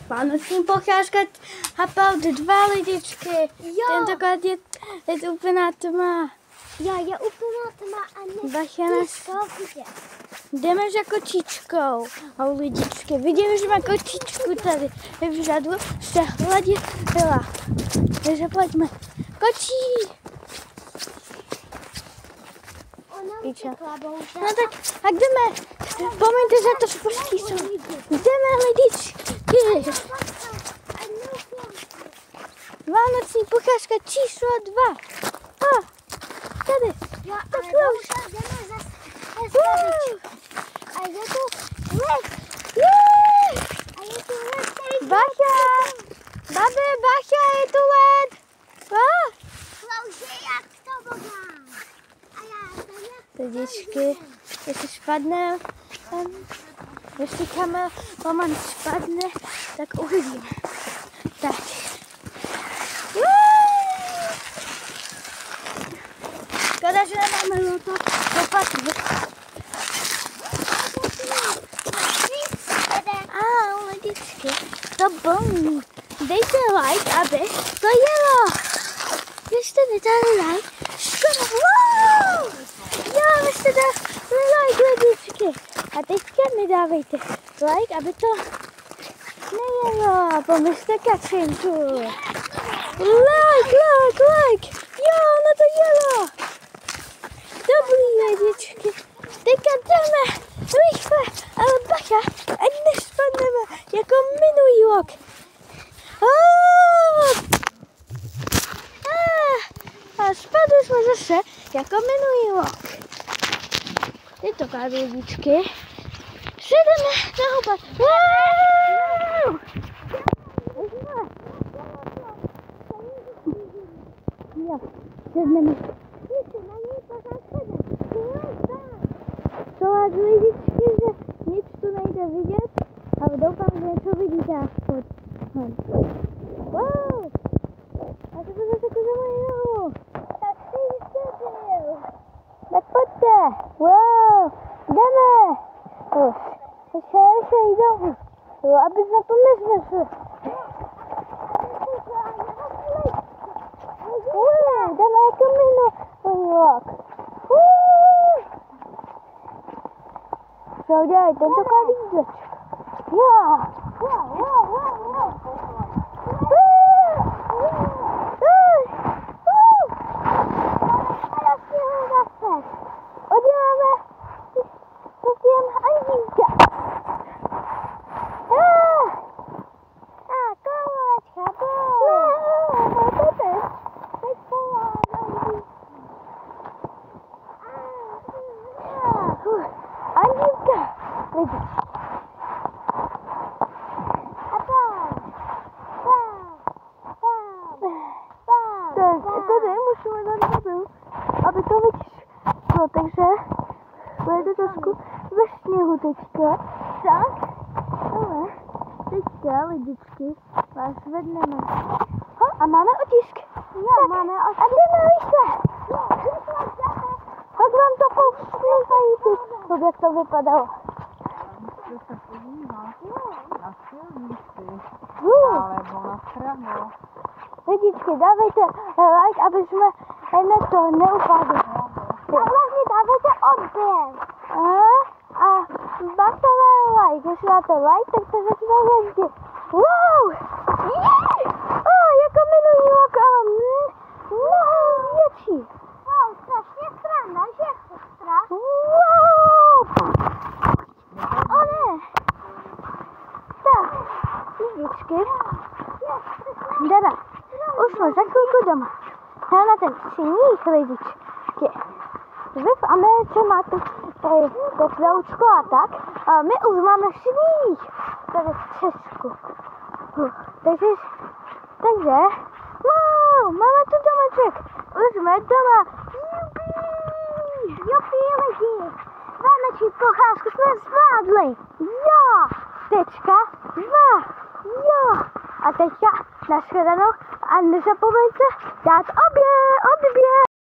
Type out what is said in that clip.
Vánoční pocházka hapal 2 lidičky. Tentokrát je úplná tma. Jo, je úplná tma a jdeme za kočičkou. A u lidičky. Vidím, že má kočičku tady. Vzadu se hladila. Takže pojďme. Kočí! No tak, a jdeme. Pomeňte za to špoští jsou. Jdeme, lidičky. Vánoční pocházka číslo 2. Tady. Jo, tak už jdeme zase. A je tu les. A je tu les, který... Bacha! Babi, bacha, je tu led. Slouží jak tobogán. A já jdeme. Lidičky, jestli spadne, jestli kameraman spadne, tak uvidíme. Tak. Škoda, že nemáme lopaty. Lidičky, to bolí. Dejte like, aby to jelo. Když jste nedali like, škoda. Wow! Jo, vy jste dali like, lidičky. A teďka mi dávejte like, aby to nejelo. Pomyslete kačenku. Like. Jo, ono to jelo. Dobrý, lidičky. Teďka jdeme rychle, ale bacha, ať nespadneme jako minulý rok. A spadli jsme zase jako minulý rok. Tentokrát, lidičky, sedeme na houpat. Jo, sedneme. To vás, lidičky, že nic tu nejde vidět, ale doufám, že něco vidíte aspoň. Wow! A to zase za moji nohu. Tak si vysadil. Tak pojďte. Wow! Jdeme. Už se jdou. Aby se to nesnesl. Jdeme jako minulý rok. Co udělej, tentokrát lídečko. Jo. Uděláme Andívka. Kolečka, Andívka. Vidíš. Tady musíme dát mobil, aby to vytišlo, takže bude trošku ve sněhu teďka. Tak, ale teďka, lidičky, vás vedneme. A máme otisk. Jo, máme otisk. A jdeme rychle. Tak vám to pouštíme na YouTube, jak to vypadalo. Na silnici, nalevo, napravo. Lidičky, dávejte like, aby jsme to neupadli. A hlavně dávejte odběr. A bacha na like, když dáte like, tak to začne jezdit. Wow! Jako minulý rok, ale mnohem větší. Wow, strašně strana, že sestra? Wow! Ne! Tak, lidičky, jdeme. Už jsme za chvilku doma. Na ten sníh, lidičky. Vy v Americe máte teploučko a tak, a my už máme sníh tady v Česku. Takže, wow, máme tu domeček. Už jsme doma. Jupi, lidi. Vánoční pocházku jsme zvládli. Jo, tečka, 2. Jo. A teďka nashledanou a nezapomeňte dát odběr.